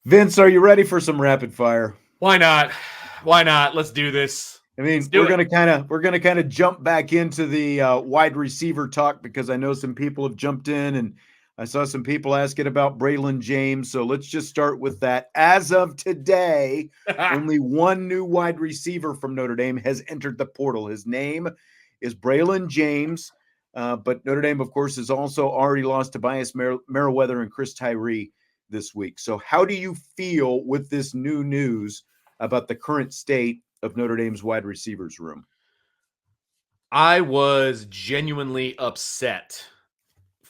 Vince, are you ready for some rapid fire? Why not? Why not? Let's do this. I mean, we're gonna kind of jump back into the wide receiver talk because I know some people have jumped in, and I saw some people asking about Braylon James. So let's just start with that. As of today, only one new wide receiver from Notre Dame has entered the portal. His name is Braylon James, but Notre Dame, of course, has also already lost Tobias Merriweather and Chris Tyree this week. So how do you feel with this new news about the current state of Notre Dame's wide receivers room? I was genuinely upset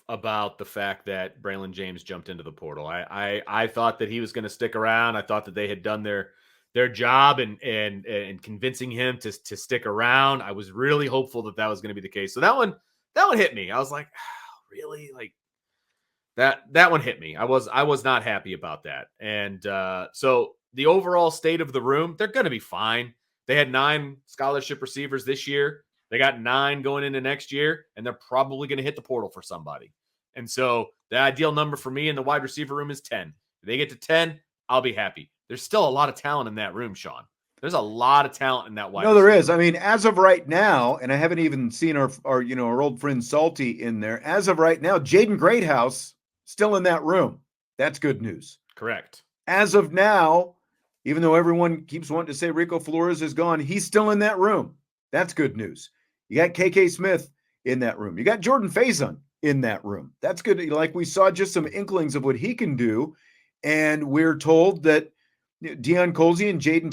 about the fact that Braylon James jumped into the portal. I thought that he was going to stick around. I thought that they had done their job and convincing him to stick around. I was really hopeful that was going to be the case. So that one hit me. I was like, oh, really? Like that one hit me. I was not happy about that. And so the overall state of the room, they're going to be fine. They had 9 scholarship receivers this year. They got 9 going into next year, and they're probably going to hit the portal for somebody. And so the ideal number for me in the wide receiver room is 10. If they get to 10, I'll be happy. There's still a lot of talent in that room, Sean. There's a lot of talent in that wide. No, there is. I mean, as of right now, and I haven't even seen our old friend Salty in there. As of right now, Jaden Greathouse still in that room. That's good news. Correct. As of now, even though everyone keeps wanting to say Rico Flores is gone, he's still in that room. That's good news. You got KK Smith in that room. You got Jordan Faison in that room. That's good. Like, we saw just some inklings of what he can do. And we're told that Deion Colzie and Jaden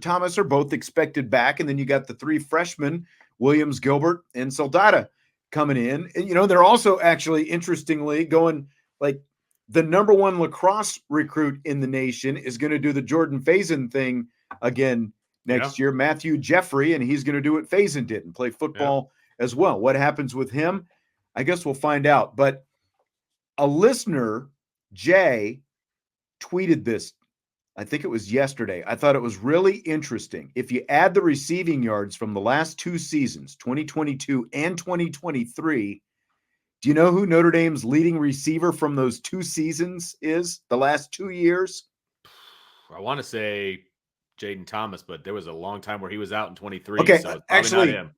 Thomas are both expected back. And then you got the 3 freshmen, Williams, Gilbert, and Soldata coming in. And, they're also actually, interestingly, going like the number 1 lacrosse recruit in the nation is going to do the Jordan Faison thing again next year, Matthew Jeffrey, and he's going to do what Faison did and play football as well. What happens with him? I guess we'll find out. But a listener, Jay, tweeted this, I think it was yesterday. I thought it was really interesting. If you add the receiving yards from the last 2 seasons, 2022 and 2023, do you know who Notre Dame's leading receiver from those 2 seasons is, the last 2 years? I want to say Jaden Thomas, but there was a long time where he was out in 23. Okay, so it's actually, not him.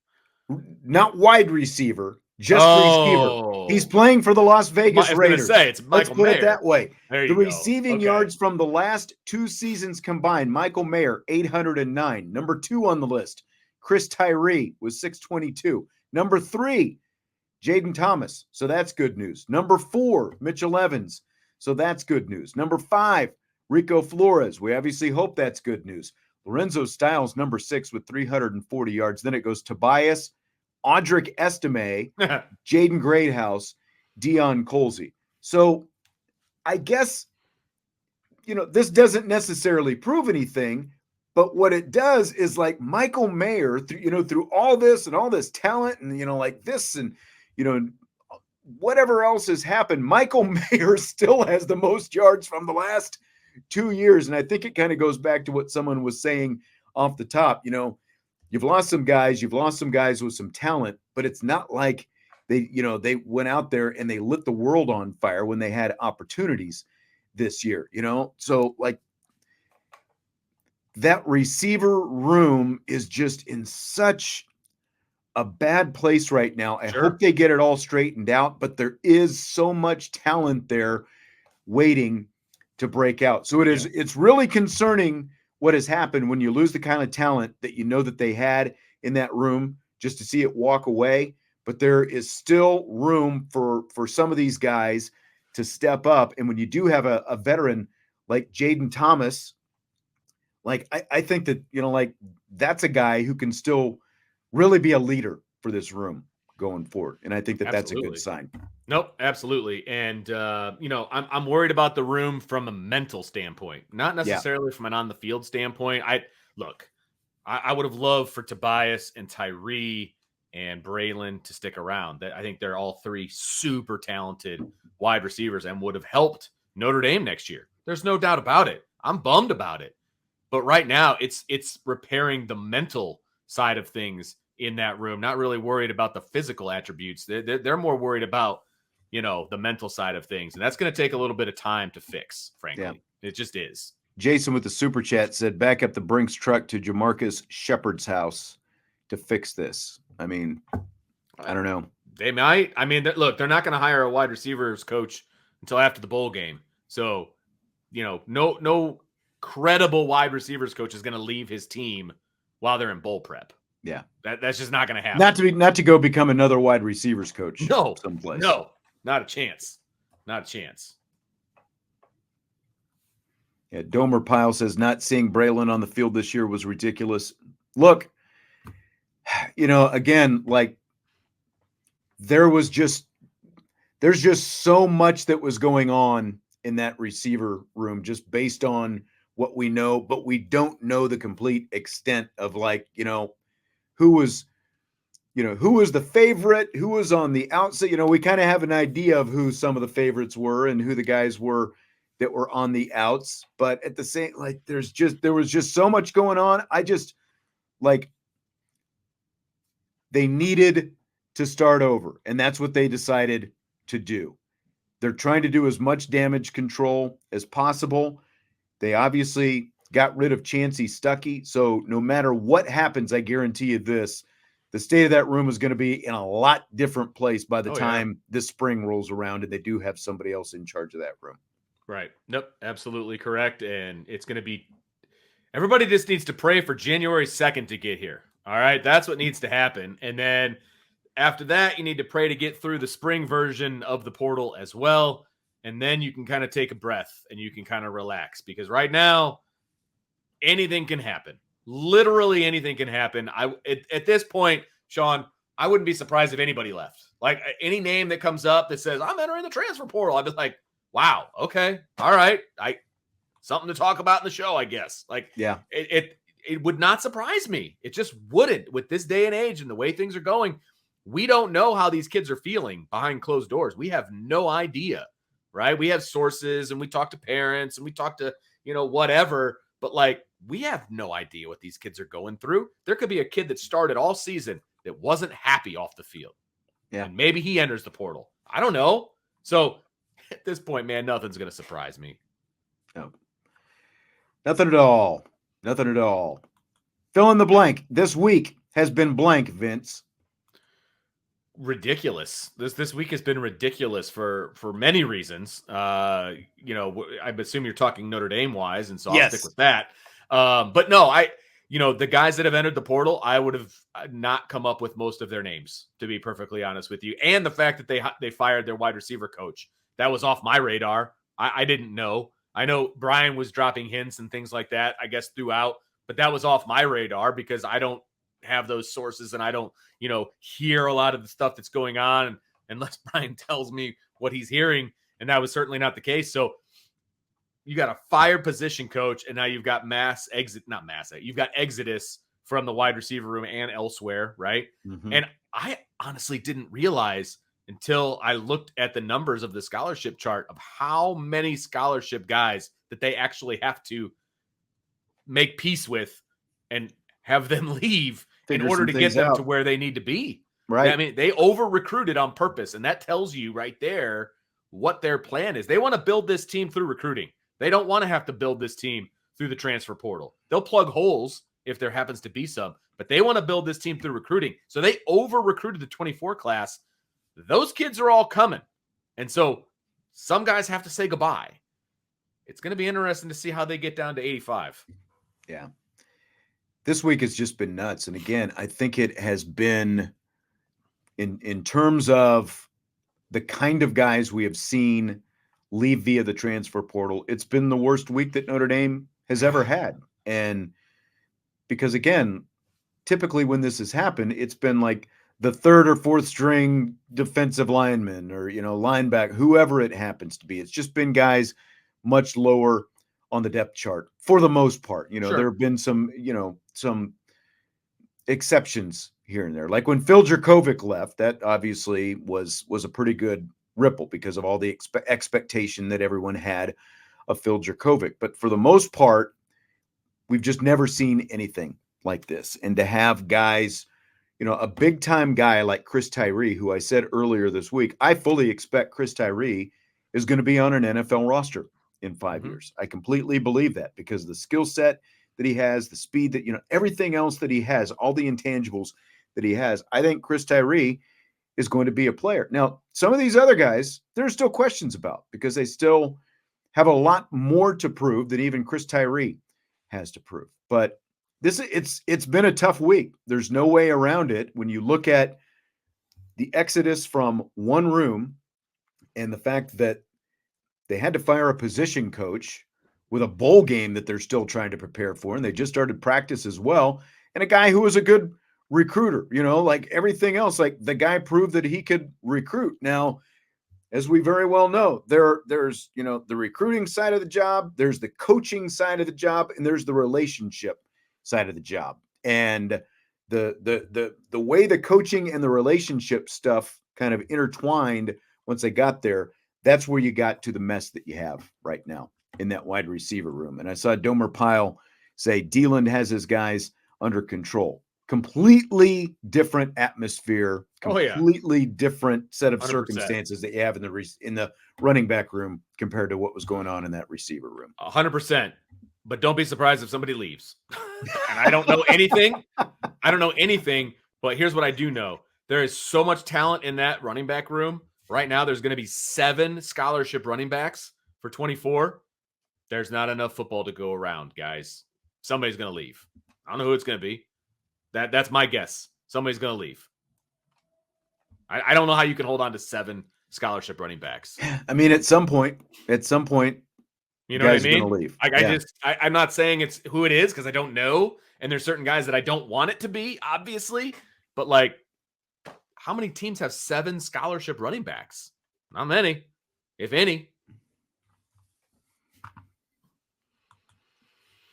Not wide receiver, just receiver. He's playing for the Las Vegas Raiders. It's Michael Let's put Mayer. it that way. The receiving yards from the last 2 seasons combined, Michael Mayer, 809. Number 2 on the list, Chris Tyree was 622. Number 3, Jaden Thomas. So that's good news. Number 4, Mitchell Evans. So that's good news. Number 5, Rico Flores. We obviously hope that's good news. Lorenzo Styles, number 6 with 340 yards. Then it goes Tobias, Audric Estime, Jaden Greathouse, Deion Colzie. So I guess, this doesn't necessarily prove anything, but what it does is, like, Michael Mayer, through all this and all this talent and, like this and, whatever else has happened, Michael Mayer still has the most yards from the last 2 years. And I think it kind of goes back to what someone was saying off the top. You've lost some guys with some talent, but it's not like they went out there and they lit the world on fire when they had opportunities this year, So, like, that receiver room is just in such a bad place right now. I hope they get it all straightened out, but there is so much talent there waiting to break out. So it's really concerning what has happened when you lose the kind of talent that that they had in that room, just to see it walk away. But there is still room for some of these guys to step up. And when you do have a veteran like Jaden Thomas, like, I think that, like, that's a guy who can still really be a leader for this room going forward. And I think that that's a good sign. Nope, absolutely. And, I'm worried about the room from a mental standpoint, not necessarily from an on the field standpoint. I would have loved for Tobias and Tyree and Braylon to stick around. I think they're all 3 super talented wide receivers and would have helped Notre Dame next year. There's no doubt about it. I'm bummed about it. But right now it's repairing the mental side of things in that room, not really worried about the physical attributes. They're more worried about, the mental side of things. And that's going to take a little bit of time to fix, frankly. It just is. Jason with the super chat said, back up the Brinks truck to Jamarcus Shepard's house to fix this. I mean, I don't know. They might. I mean, look, they're not going to hire a wide receivers coach until after the bowl game. So, no credible wide receivers coach is going to leave his team while they're in bowl prep. Yeah. That's just not going to happen. Not to go become another wide receivers coach. No, someplace. No, not a chance. Not a chance. Yeah, Domer Pyle says not seeing Braylon on the field this year was ridiculous. Look, again, like there's just so much that was going on in that receiver room just based on what we know, but we don't know the complete extent of who was the favorite, who was on the outside. We kind of have an idea of who some of the favorites were and who the guys were that were on the outs, but at the same, there was just so much going on. They needed to start over, and that's what they decided to do. They're trying to do as much damage control as possible. They obviously got rid of Chancey Stuckey, so no matter what happens, I guarantee you this, the state of that room is going to be in a lot different place by the time this spring rolls around and they do have somebody else in charge of that room. Right. Nope. Absolutely correct. And it's going to be, everybody just needs to pray for January 2nd to get here. All right. That's what needs to happen. And then after that, you need to pray to get through the spring version of the portal as well. And then you can kind of take a breath and you can kind of relax, because right now anything can happen. Literally anything can happen. At this point, Sean, I wouldn't be surprised if anybody left. Like any name that comes up that says I'm entering the transfer portal, I'd be like, wow, okay, all right, something to talk about in the show, I guess. Like, yeah, it would not surprise me. It just wouldn't with this day and age and the way things are going. We don't know how these kids are feeling behind closed doors. We have no idea, right? We have sources and we talk to parents and we talk to whatever, but we have no idea what these kids are going through. There could be a kid that started all season that wasn't happy off the field. Yeah. And maybe he enters the portal. I don't know. So at this point, man, nothing's going to surprise me. No. Nothing at all. Nothing at all. Fill in the blank. This week has been blank, Vince. Ridiculous. This week has been ridiculous for many reasons. I assume you're talking Notre Dame wise, and so I'll stick with that. But no, the guys that have entered the portal, I would have not come up with most of their names, to be perfectly honest with you. And the fact that they fired their wide receiver coach, that was off my radar. I didn't know. I know Brian was dropping hints and things like that, I guess, throughout, but that was off my radar because I don't have those sources and I don't, hear a lot of the stuff that's going on unless Brian tells me what he's hearing. And that was certainly not the case. So you got a fired position coach, and now you've got you've got exodus from the wide receiver room and elsewhere, right? Mm-hmm. And I honestly didn't realize until I looked at the numbers of the scholarship chart of how many scholarship guys that they actually have to make peace with and have them leave in order to get them to where they need to be. Right. I mean, they over-recruited on purpose, and that tells you right there what their plan is. They want to build this team through recruiting. They don't want to have to build this team through the transfer portal. They'll plug holes if there happens to be some, but they want to build this team through recruiting. So they over-recruited the 24 class. Those kids are all coming. And so some guys have to say goodbye. It's going to be interesting to see how they get down to 85. Yeah. This week has just been nuts. And again, I think it has been in terms of the kind of guys we have seen leave via the transfer portal, it's been the worst week that Notre Dame has ever had. And because again, typically when this has happened, it's been like the third or fourth string defensive lineman or, linebacker, whoever it happens to be. It's just been guys much lower on the depth chart for the most part. Sure. There have been some exceptions here and there. Like when Phil Jurkovec left, that obviously was a pretty good ripple because of all the expectation that everyone had of Phil Jurkovec. But for the most part, we've just never seen anything like this. And to have guys, a big time guy like Chris Tyree, who I said earlier this week, I fully expect Chris Tyree is going to be on an NFL roster in 5 years. I completely believe that because the skill set that he has, the speed that, everything else that he has, all the intangibles that he has. I think Chris Tyree is going to be a player. Now, some of these other guys, there's still questions about because they still have a lot more to prove than even Chris Tyree has to prove. But it's been a tough week. There's no way around it. When you look at the exodus from one room and the fact that they had to fire a position coach with a bowl game that they're still trying to prepare for, and they just started practice as well, and a guy who was a good recruiter, like everything else, like the guy proved that he could recruit. Now, as we very well know, there's the recruiting side of the job, there's the coaching side of the job, and there's the relationship side of the job. And the way the coaching and the relationship stuff kind of intertwined once they got there, that's where you got to the mess that you have right now in that wide receiver room. And I saw Domer Pyle say D-Land has his guys under control. Completely different atmosphere, completely different set of 100%. Circumstances that you have in the running back room compared to what was going on in that receiver room. 100%. But don't be surprised if somebody leaves. And I don't know anything. But here's what I do know. There is so much talent in that running back room. Right now, there's going to be 7 scholarship running backs for 24. There's not enough football to go around, guys. Somebody's going to leave. I don't know who it's going to be. That's my guess. Somebody's going to leave. I don't know how you can hold on to 7 scholarship running backs. I mean, at some point, you know what I mean? Gonna leave. I'm not saying it's who it is because I don't know. And there's certain guys that I don't want it to be, obviously. But like, how many teams have 7 scholarship running backs? Not many, if any.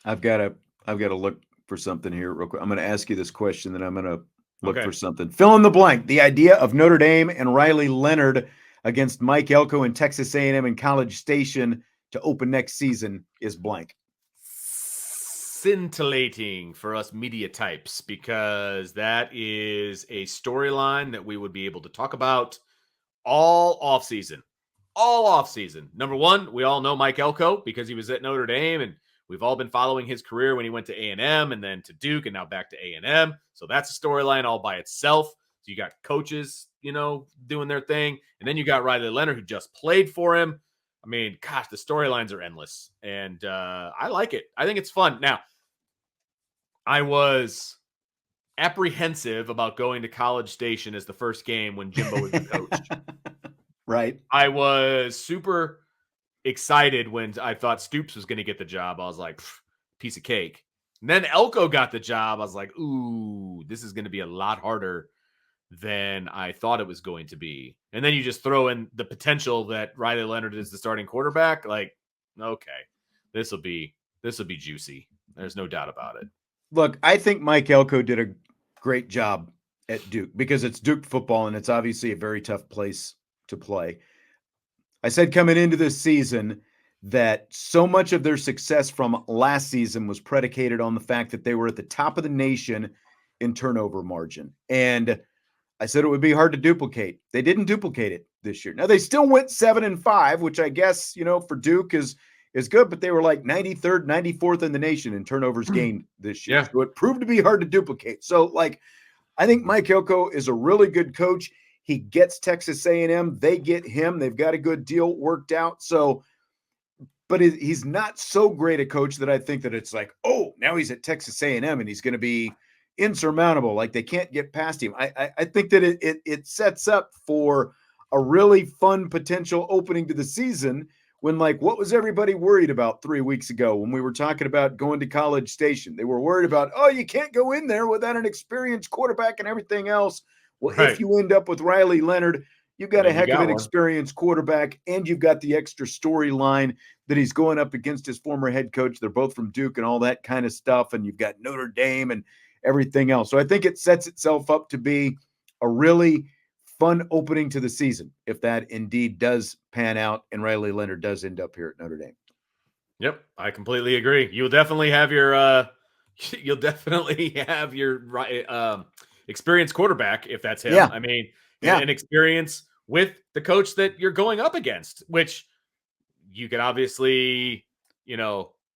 I've got to look for something here real quick. I'm going to ask you this question, then I'm going to look for something. Fill in the blank. The idea of Notre Dame and Riley Leonard against Mike Elko and Texas A&M in College Station to open next season is blank. Scintillating for us media types, because that is a storyline that we would be able to talk about all offseason. Number one, we all know Mike Elko because he was at Notre Dame, and we've all been following his career when he went to A&M and then to Duke and now back to A&M. So that's a storyline all by itself. So you got coaches, doing their thing. And then you got Riley Leonard, who just played for him. I mean, gosh, the storylines are endless. And I like it. I think it's fun. Now, I was apprehensive about going to College Station as the first game when Jimbo was the coach. Right. I was super excited when I thought Stoops was going to get the job. I was like, piece of cake. And then Elko got the job. I was like, ooh, this is going to be a lot harder than I thought it was going to be. And then you just throw in the potential that Riley Leonard is the starting quarterback. Like, okay, this will be juicy. There's no doubt about it. Look, I think Mike Elko did a great job at Duke because it's Duke football and it's obviously a very tough place to play. I said coming into this season that so much of their success from last season was predicated on the fact that they were at the top of the nation in turnover margin. And I said it would be hard to duplicate. They didn't duplicate it this year. Now they still went 7-5, which I guess, for Duke is good, but they were like 93rd, 94th in the nation in turnovers gained this year. Yeah. So it proved to be hard to duplicate. So I think Mike Elko is a really good coach. He gets Texas A&M. They get him. They've got a good deal worked out. So, but he's not so great a coach that I think that it's like, oh, now he's at Texas A&M and he's going to be insurmountable. Like they can't get past him. I think that it sets up for a really fun potential opening to the season when what was everybody worried about 3 weeks ago when we were talking about going to College Station? They were worried about, oh, you can't go in there without an experienced quarterback and everything else. Well, Right. If you end up with Riley Leonard, you've got a heck of an one. experienced quarterback, and you've got the extra storyline that he's going up against his former head coach. They're both from Duke and all that kind of stuff, and you've got Notre Dame and everything else. So I think it sets itself up to be a really fun opening to the season if that indeed does pan out and Riley Leonard does end up here at Notre Dame. Yep, I completely agree. You'll definitely have your experienced quarterback if that's him. Yeah. I mean, an experience with the coach that you're going up against, which you could obviously,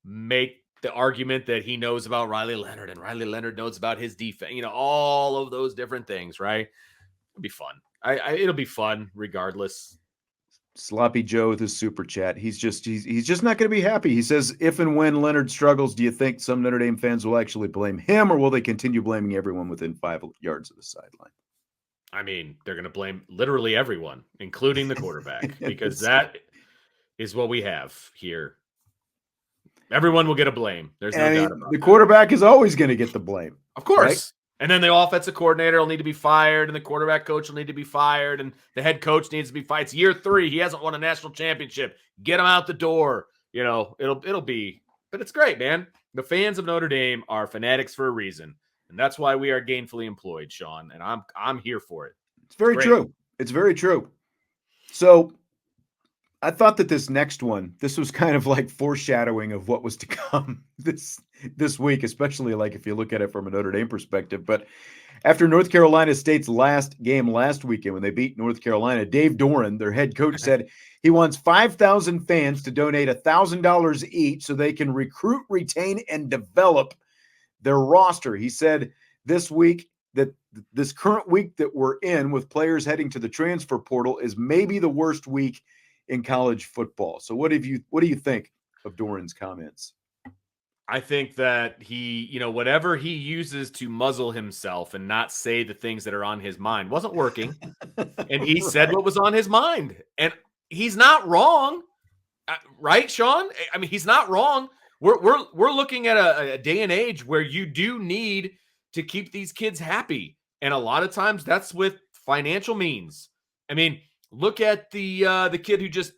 make the argument that he knows about Riley Leonard and Riley Leonard knows about his defense, all of those different things, right? It'll be fun. It'll be fun regardless. Sloppy Joe with his super chat. He's just not going to be happy. He says, if and when Leonard struggles, do you think some Notre Dame fans will actually blame him, or will they continue blaming everyone within 5 yards of the sideline? I mean, they're going to blame literally everyone, including the quarterback, because that is what we have here. Everyone will get a blame. There's no doubt about it. The quarterback is always going to get the blame. Of course. Right? And then the offensive coordinator will need to be fired, and the quarterback coach will need to be fired, and the head coach needs to be fired. It's year 3. He hasn't won a national championship. Get him out the door. It'll be, but it's great, man. The fans of Notre Dame are fanatics for a reason, and that's why we are gainfully employed, Sean. And I'm here for it. It's very true. It's very true. So I thought that this next one, this was kind of like foreshadowing of what was to come this week, especially like if you look at it from a Notre Dame perspective. But after North Carolina State's last game last weekend, when they beat North Carolina, Dave Doran, their head coach, said he wants 5,000 fans to donate $1,000 each so they can recruit, retain, and develop their roster. He said this week that this current week that we're in with players heading to the transfer portal is maybe the worst week in college football. So what do you think of Doran's comments? I think that he, whatever he uses to muzzle himself and not say the things that are on his mind wasn't working. And he said what was on his mind. And he's not wrong. Right, Sean? I mean, he's not wrong. We're looking at a day and age where you do need to keep these kids happy. And a lot of times that's with financial means. I mean, look at the kid who just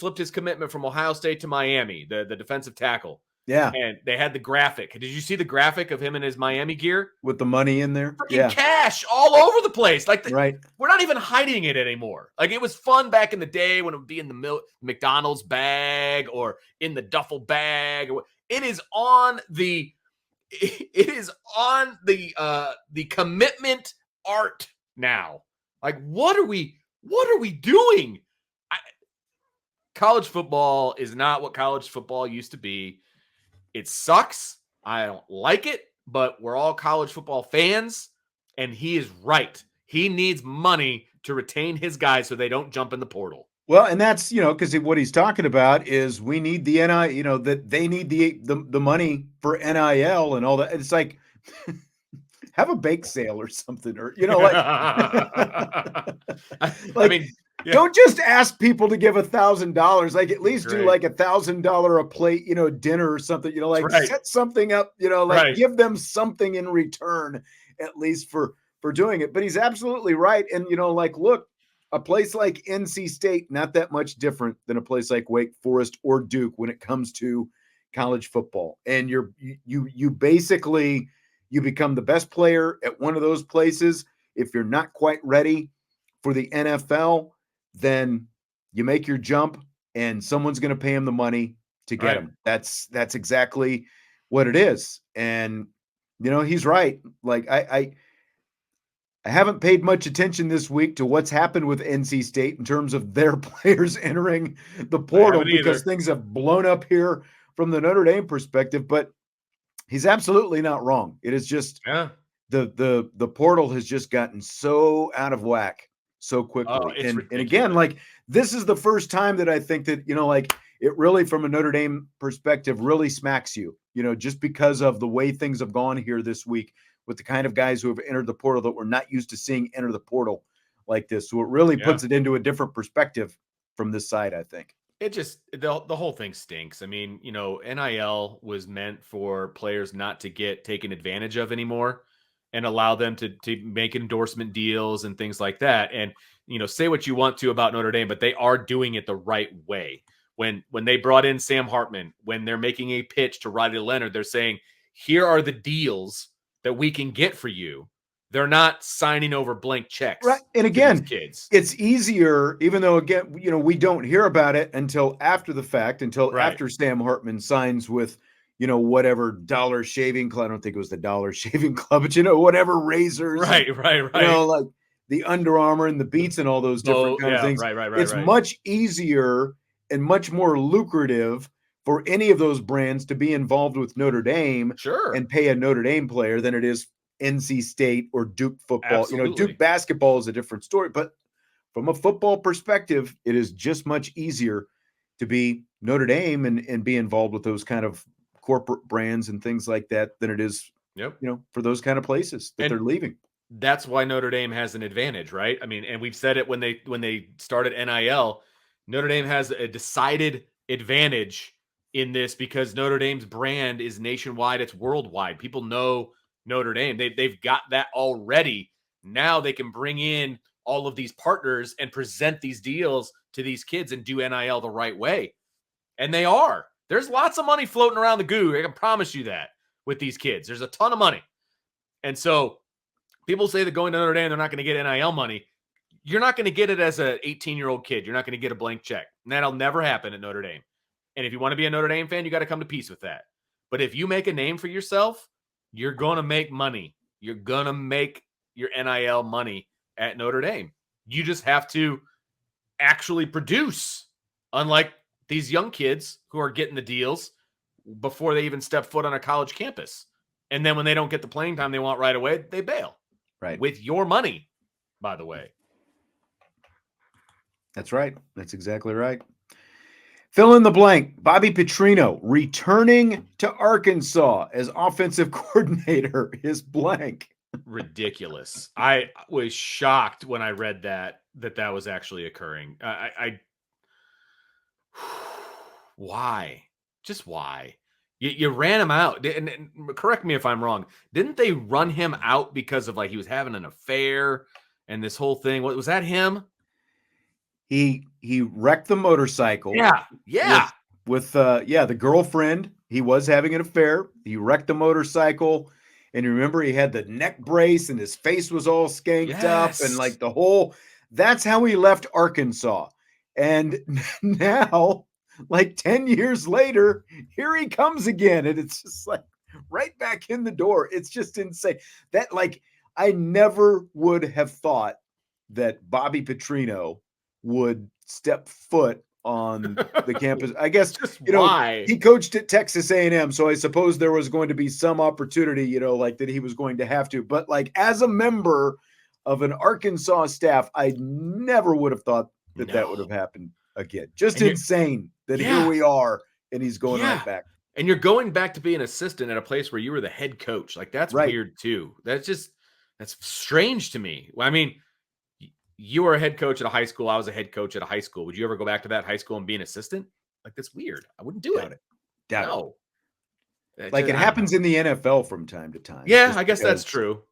flipped his commitment from Ohio State to Miami, the defensive tackle. Yeah. And they had the graphic. Did you see the graphic of him in his Miami gear? With the money in there? Freaking cash all over the place. Right. We're not even hiding it anymore. Like, it was fun back in the day when it would be in the McDonald's bag or in the duffel bag. It is on the commitment art now. Like, what are we doing? College football is not what college football used to be. It sucks. I don't like it, but we're all college football fans, and he is right. He needs money to retain his guys so they don't jump in the portal. Well, and that's, because what he's talking about is we need the NIL, that they need the money for NIL and all that. It's like, have a bake sale or something, or, like, I mean, yeah. Don't just ask people to give $1,000. Like, at least do like $1,000 a plate, dinner or something, set something up, give them something in return, at least for doing it. But he's absolutely right. And, look, a place like NC State, not that much different than a place like Wake Forest or Duke when it comes to college football. And you basically, you become the best player at one of those places. If you're not quite ready for the NFL, then you make your jump and someone's going to pay him the money to get him. That's exactly what it is. And, he's right. Like, I haven't paid much attention this week to what's happened with NC State in terms of their players entering the portal, because things have blown up here from the Notre Dame perspective, but he's absolutely not wrong. It is just the portal has just gotten so out of whack so quickly. And again, like, this is the first time that I think that, it really, from a Notre Dame perspective, really smacks you, just because of the way things have gone here this week with the kind of guys who have entered the portal that we're not used to seeing enter the portal like this. So it really puts it into a different perspective from this side, I think. It just, the whole thing stinks. I mean, NIL was meant for players not to get taken advantage of anymore and allow them to make endorsement deals and things like that. And, say what you want to about Notre Dame, but they are doing it the right way. When they brought in Sam Hartman, when they're making a pitch to Riley Leonard, they're saying, here are the deals that we can get for you. They're not signing over blank checks. Right. And again, kids, it's easier, even though, again, we don't hear about it until after the fact, after Sam Hartman signs with, whatever Dollar Shaving Club. I don't think it was the Dollar Shaving Club, but, whatever razors. Right. Like the Under Armour and the Beats and all those different kind of things. Right. It's much easier and much more lucrative for any of those brands to be involved with Notre Dame Sure. and pay a Notre Dame player than it is NC State or Duke football. You know, Absolutely. Duke basketball is a different story, but from a football perspective, it is just much easier to be Notre Dame and be involved with those kind of corporate brands and things like that than it is, Yep. you know, for those kind of places that And they're leaving. that's why Notre Dame has an advantage, right? I mean, and we've said it when they started NIL, Notre Dame has a decided advantage in this because Notre Dame's brand is nationwide, it's worldwide. People know Notre Dame. They've got that already. Now they can bring in all of these partners and present these deals to these kids and do NIL the right way. And they are. There's lots of money floating around the goo. I can promise you that with these kids. There's a ton of money. And so people say that going to Notre Dame, they're not going to get NIL money. You're not going to get it as an 18-year-old kid. You're not going to get a blank check. And that'll never happen at Notre Dame. And if you want to be a Notre Dame fan, you got to come to peace with that. But if you make a name for yourself, you're going to make money. You're going to make your NIL money at Notre Dame. You just have to actually produce, unlike these young kids who are getting the deals before they even step foot on a college campus. And then when they don't get the playing time they want right away, they bail. Right. With your money, by the way. That's right. That's exactly right. Fill in the blank. Bobby Petrino returning to Arkansas as offensive coordinator is blank. Ridiculous. I was shocked when I read that was actually occurring. Why? Just why? You ran him out. And correct me if I'm wrong. Didn't they run him out because of like he was having an affair and this whole thing? What was that him? He wrecked the motorcycle. Yeah. With the girlfriend. He was having an affair. He wrecked the motorcycle. And you remember he had the neck brace and his face was all skanked up and like the whole, that's how he left Arkansas. And now, like 10 years later, here he comes again. And it's just like right back in the door. It's just insane. That like, I never would have thought that Bobby Petrino would step foot on the campus. I guess, why? He coached at Texas A&M, so I suppose there was going to be some opportunity, like that he was going to have to. But like as a member of an Arkansas staff, I never would have thought that would have happened again. Just insane that here we are and he's going right back. And you're going back to be an assistant at a place where you were the head coach. Like that's weird too. That's strange to me. I mean, you were a head coach at a high school. I was a head coach at a high school. Would you ever go back to that high school and be an assistant? Like, that's weird. I wouldn't do it. Doubt it. Like it happens in the NFL from time to time. Yeah, I guess that's true.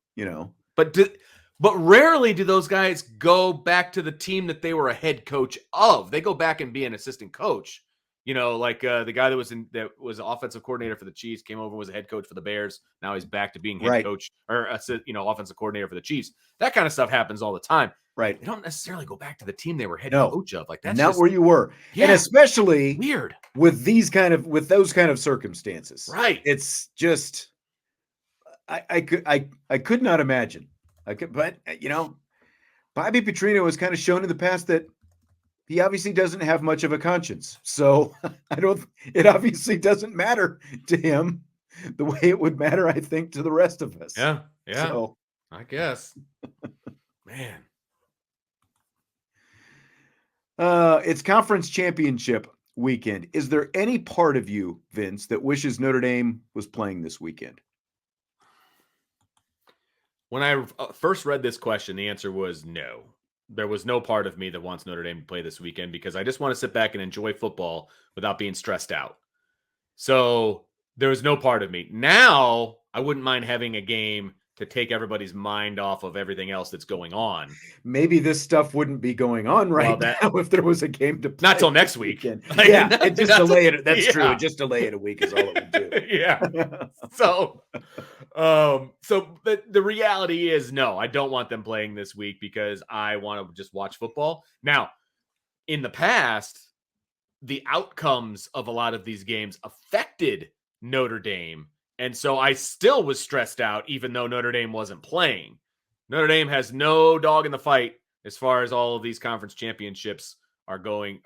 But rarely do those guys go back to the team that they were a head coach of. They go back and be an assistant coach. Like the guy that was an offensive coordinator for the Chiefs came over and was a head coach for the Bears. Now he's back to being head coach or offensive coordinator for the Chiefs. That kind of stuff happens all the time. Right. They don't necessarily go back to the team they were head coach of. Like that's not where you were. Yeah, and especially weird with those kind of circumstances. Right. It's just I could not imagine. But Bobby Petrino has kind of shown in the past that he obviously doesn't have much of a conscience. So it obviously doesn't matter to him the way it would matter, I think, to the rest of us. Yeah. So, I guess. Man. It's conference championship weekend. Is there any part of you, Vince, that wishes Notre Dame was playing this weekend? When I first read this question, the answer was no. There was no part of me that wants Notre Dame to play this weekend because I just want to sit back and enjoy football without being stressed out. So there was no part of me. Now, I wouldn't mind having a game to take everybody's mind off of everything else that's going on. Maybe this stuff wouldn't be going on now if there was a game to play. Not till next week. It just delay it. That's true. Just delay it a week is all it would do. Yeah. So the reality is no, I don't want them playing this week because I want to just watch football. Now, in the past, the outcomes of a lot of these games affected Notre Dame. And so I still was stressed out, even though Notre Dame wasn't playing. Notre Dame has no dog in the fight as far as all of these conference championships are going,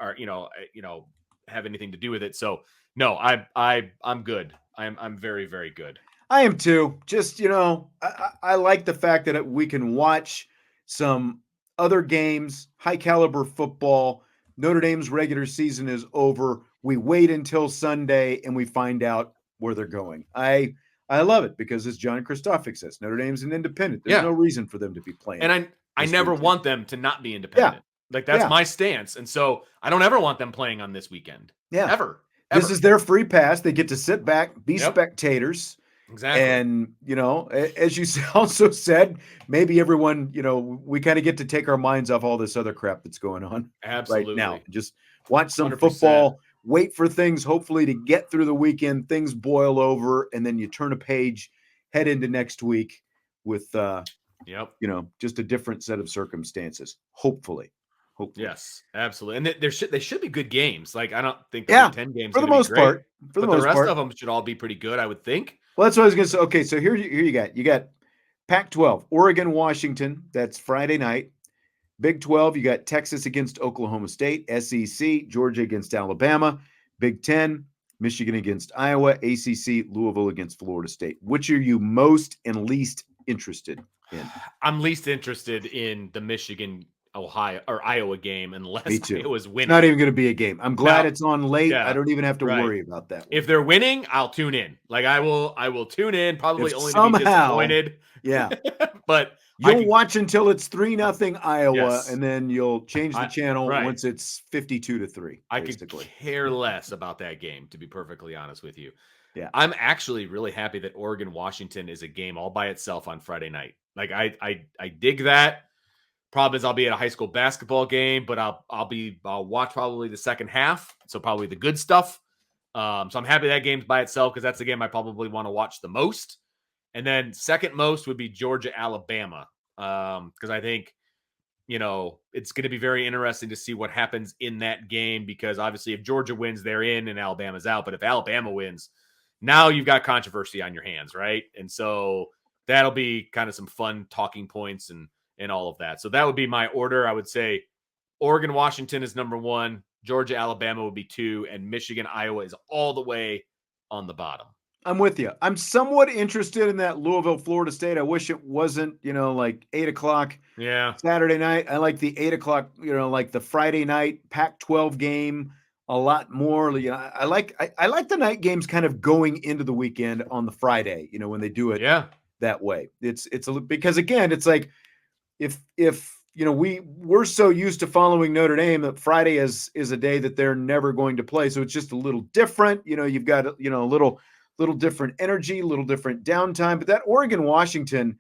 have anything to do with it. So no, I'm good. I'm very, very good. I am too. Just, I like the fact that we can watch some other games, high caliber football. Notre Dame's regular season is over. We wait until Sunday and we find out where they're going. I love it because, as John Christophic says, Notre Dame's an independent. There's no reason for them to be playing. And I never want them to not be independent. Yeah. Like that's my stance. And so I don't ever want them playing on this weekend. Yeah. Ever. This is their free pass. They get to sit back, be spectators. Exactly. And, as you also said, maybe everyone, we kind of get to take our minds off all this other crap that's going on right now. Just watch some 100%. Football, wait for things, hopefully, to get through the weekend. Things boil over, and then you turn a page, head into next week with, just a different set of circumstances, hopefully. Yes, absolutely. And they should be good games. Like, I don't think the Big Ten games for the most part. For the rest of them should all be pretty good, I would think. Well, that's what I was going to say. Okay, so here you got Pac-12, Oregon, Washington. That's Friday night. Big 12, you got Texas against Oklahoma State. SEC, Georgia against Alabama. Big 10, Michigan against Iowa. ACC, Louisville against Florida State. Which are you most and least interested in? I'm least interested in the Michigan Ohio or Iowa game unless Iowa's winning. It's not even going to be a game. I'm glad it's on late. I don't even have to worry about that one. If they're winning, I'll tune in. Like I will tune in, probably only to be disappointed. Yeah. But you'll watch until it's 3-0 Iowa, and then you'll change the channel once it's 52-3. I could care less about that game, to be perfectly honest with you. Yeah. I'm actually really happy that Oregon Washington is a game all by itself on Friday night. Like I dig that. Problem is I'll be at a high school basketball game, but I'll watch probably the second half. So probably the good stuff. So I'm happy that game's by itself because that's the game I probably want to watch the most. And then second most would be Georgia, Alabama. Because I think, it's going to be very interesting to see what happens in that game because obviously if Georgia wins, they're in and Alabama's out. But if Alabama wins, now you've got controversy on your hands, right? And so that'll be kind of some fun talking points and all of that. So that would be my order. I would say Oregon, Washington is number 1. Georgia, Alabama would be 2. And Michigan, Iowa is all the way on the bottom. I'm with you. I'm somewhat interested in that Louisville, Florida State. I wish it wasn't, like 8:00 Saturday night. I like the 8:00, like the Friday night Pac-12 game a lot more. I like the night games kind of going into the weekend on the Friday, when they do it that way. It's because again, it's like, if we're so used to following Notre Dame that Friday is a day that they're never going to play. So it's just a little different. You've got, a little different energy, a little different downtime. But that Oregon, Washington,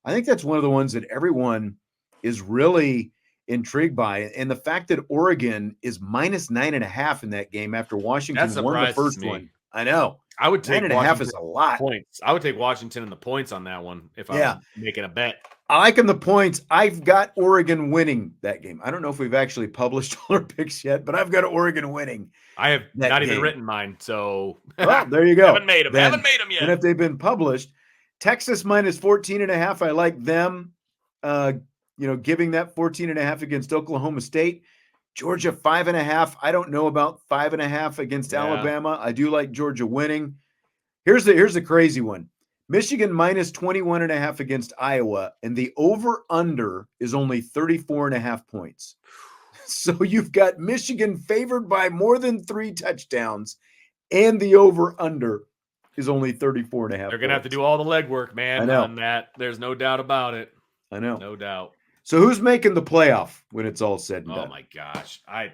I think that's one of the ones that everyone is really intrigued by. And the fact that Oregon is minus 9.5 in that game after Washington won the first one. I know. I would take 9.5 is a lot. Points. I would take Washington and the points on that one if I was making a bet. I like them the points. I've got Oregon winning that game. I don't know if we've actually published all our picks yet, but I've got Oregon winning. I have not even written mine, so well, there you go. Haven't made them yet. And if they've been published, Texas minus 14.5. I like them. Giving that 14.5 against Oklahoma State. Georgia 5.5. I don't know about 5.5 against Alabama. I do like Georgia winning. Here's the crazy one. Michigan minus 21.5 against Iowa, and the over-under is only 34.5 points. So you've got Michigan favored by more than 3 touchdowns, and the over-under is only 34.5 They're going to have to do all the legwork, man, on that. There's no doubt about it. I know. No doubt. So who's making the playoff when it's all said and done? Oh, my gosh. I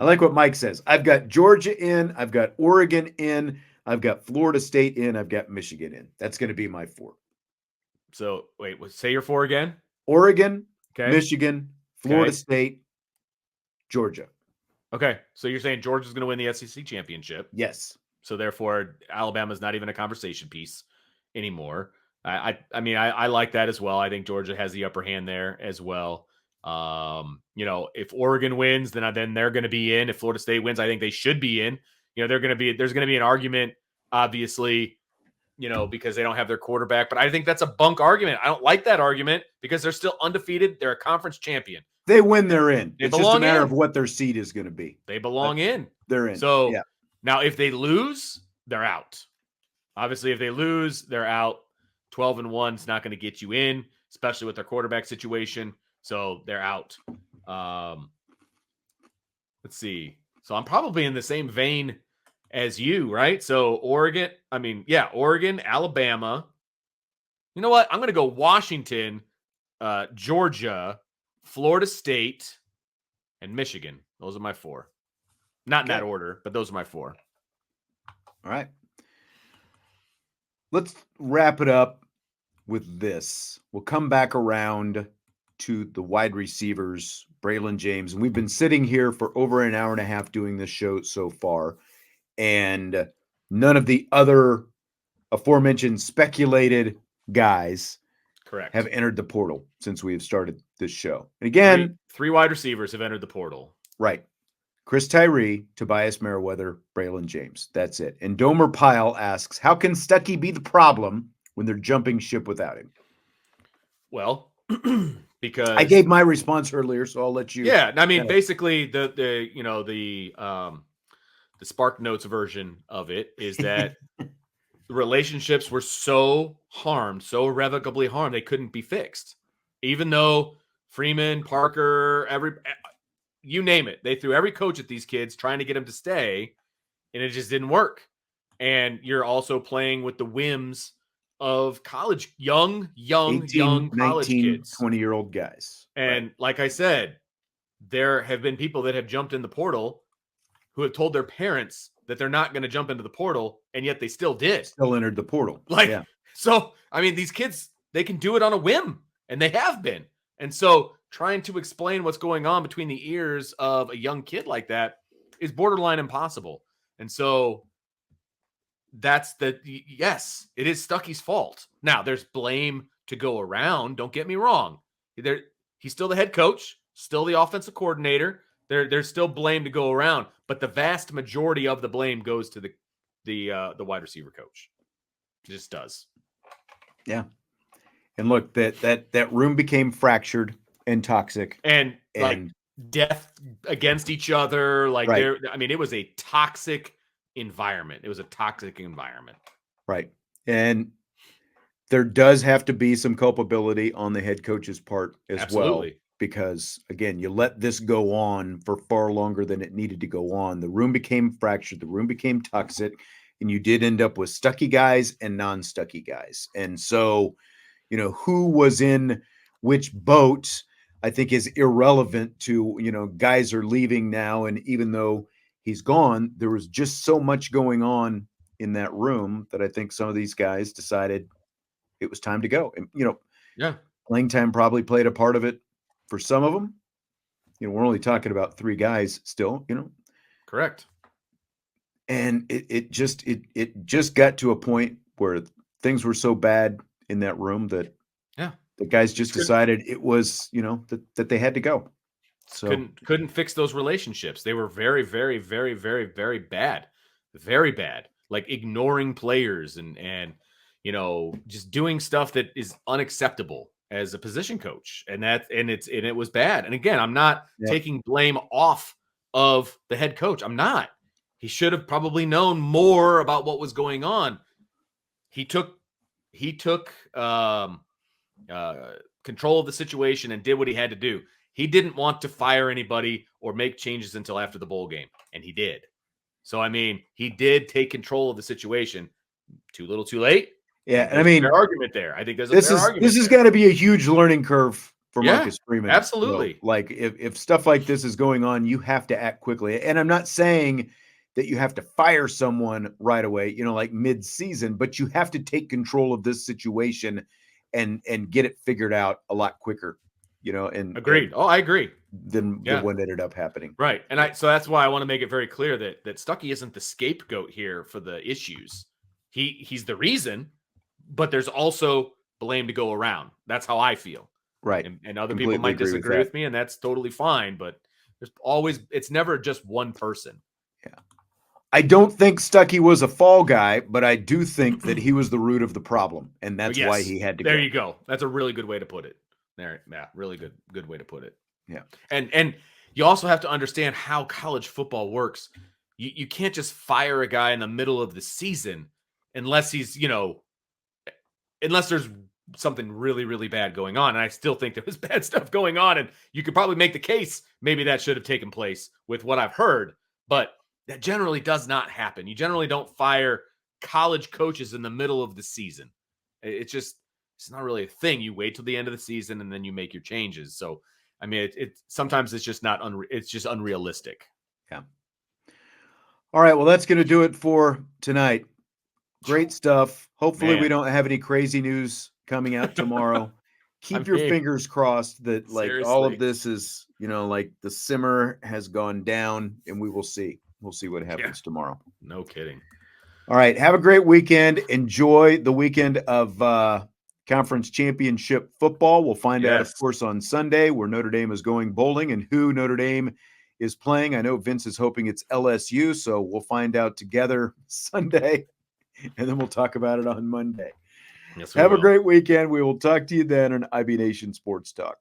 like what Mike says. I've got Georgia in. I've got Oregon in. I've got Florida State in. I've got Michigan in. That's going to be my 4. So, wait, say your 4 again? Oregon, Michigan, Florida State, Georgia. Okay. So you're saying Georgia's going to win the SEC championship? Yes. So therefore, Alabama's not even a conversation piece anymore. I mean, I like that as well. I think Georgia has the upper hand there as well. If Oregon wins, then they're going to be in. If Florida State wins, I think they should be in. There's going to be an argument, obviously, because they don't have their quarterback. But I think that's a bunk argument. I don't like that argument because they're still undefeated. They're a conference champion. they win, they're in. They It's just a belong matter in. of what their seed is going to be. They belong in. They're in. So yeah. now if they lose, they're out. Obviously, if they lose, they're out. 12-1 is not going to get you in, especially with their quarterback situation. So they're out. Let's see. So I'm probably in the same vein as you, right? So Oregon, Alabama. You know what? I'm going to go Washington, Georgia, Florida State, and Michigan. Those are my 4. Not in that order, but those are my 4. All right. Let's wrap it up with this. We'll come back around to the wide receivers, Braylon James. And we've been sitting here for over an hour and a half doing this show so far. And none of the other aforementioned speculated guys have entered the portal since we have started this show. And again, three wide receivers have entered the portal. Right. Chris Tyree, Tobias Merriweather, Braylon James. That's it. And Domer Pyle asks, how can Stuckey be the problem when they're jumping ship without him? Well, because I gave my response earlier, so I'll let you. Yeah, I mean, basically the Spark Notes version of it is that the relationships were so harmed, so irrevocably harmed, they couldn't be fixed. Even though Freeman, Parker, you name it, they threw every coach at these kids trying to get them to stay, and it just didn't work. And you're also playing with the whims of college, young 18, college 19, kids, 20-year-old guys. And like I said, there have been people that have jumped in the portal who have told their parents that they're not going to jump into the portal, and yet they still did. Still entered the portal. So, I mean, these kids, they can do it on a whim, and they have been. And so trying to explain what's going on between the ears of a young kid like that is borderline impossible. And so yes, it is Stuckey's fault. Now, there's blame to go around. Don't get me wrong. He's still the head coach, still the offensive coordinator. There's still blame to go around, but the vast majority of the blame goes to the wide receiver coach. It just does. Yeah. And look, that room became fractured and toxic. And like death against each other. It was a toxic environment. It was a toxic environment. Right. And there does have to be some culpability on the head coach's part as well. Because, again, you let this go on for far longer than it needed to go on. The room became fractured. The room became toxic. And you did end up with Stuckey guys and non-Stuckey guys. And so, who was in which boat, I think, is irrelevant to, guys are leaving now. And even though he's gone, there was just so much going on in that room that I think some of these guys decided it was time to go. And, playing time probably played a part of it for some of them. We're only talking about 3 guys still, Correct. And it just got to a point where things were so bad in that room that the guys just decided it was, that they had to go. So couldn't fix those relationships. They were very, very, very, very, very bad. Very bad. Like ignoring players and just doing stuff that is unacceptable as a position coach. And it was bad. And again, I'm not taking blame off of the head coach. I'm not. He should have probably known more about what was going on. He took control of the situation and did what he had to do. He didn't want to fire anybody or make changes until after the bowl game, and he did. So, I mean, he did take control of the situation. Too little, too late. Yeah, and I mean, fair argument there. I think there's a fair argument. This has got to be a huge learning curve for Marcus Freeman. Absolutely. Like if stuff like this is going on, you have to act quickly. And I'm not saying that you have to fire someone right away, like mid-season, but you have to take control of this situation and get it figured out a lot quicker, and agreed. I agree. Than what ended up happening. Right. And so that's why I want to make it very clear that Stuckey isn't the scapegoat here for the issues. He's the reason, but there's also blame to go around. That's how I feel. Right. And other people might disagree with me, and that's totally fine, but it's never just one person. Yeah. I don't think Stuckey was a fall guy, but I do think that he was the root of the problem, and that's why he had to go. There you go. That's a really good way to put it. There, yeah, really good way to put it. Yeah. And you also have to understand how college football works. You can't just fire a guy in the middle of the season unless he's, unless there's something really, really bad going on. And I still think there was bad stuff going on. And you could probably make the case maybe that should have taken place with what I've heard. But that generally does not happen. You generally don't fire college coaches in the middle of the season. It's not really a thing. You wait till the end of the season and then you make your changes. So, I mean, sometimes it's just it's just unrealistic. Yeah. All right. Well, that's going to do it for tonight. Great stuff. Hopefully we don't have any crazy news coming out tomorrow. Keep your fingers crossed that all of this is, like the simmer has gone down, and we will see. We'll see what happens tomorrow. No kidding. All right. Have a great weekend. Enjoy the weekend of conference championship football. We'll find out, of course, on Sunday where Notre Dame is going bowling and who Notre Dame is playing. I know Vince is hoping it's LSU, so we'll find out together Sunday. And then we'll talk about it on Monday. Yes, Have a great weekend. We will talk to you then on IB Nation Sports Talk.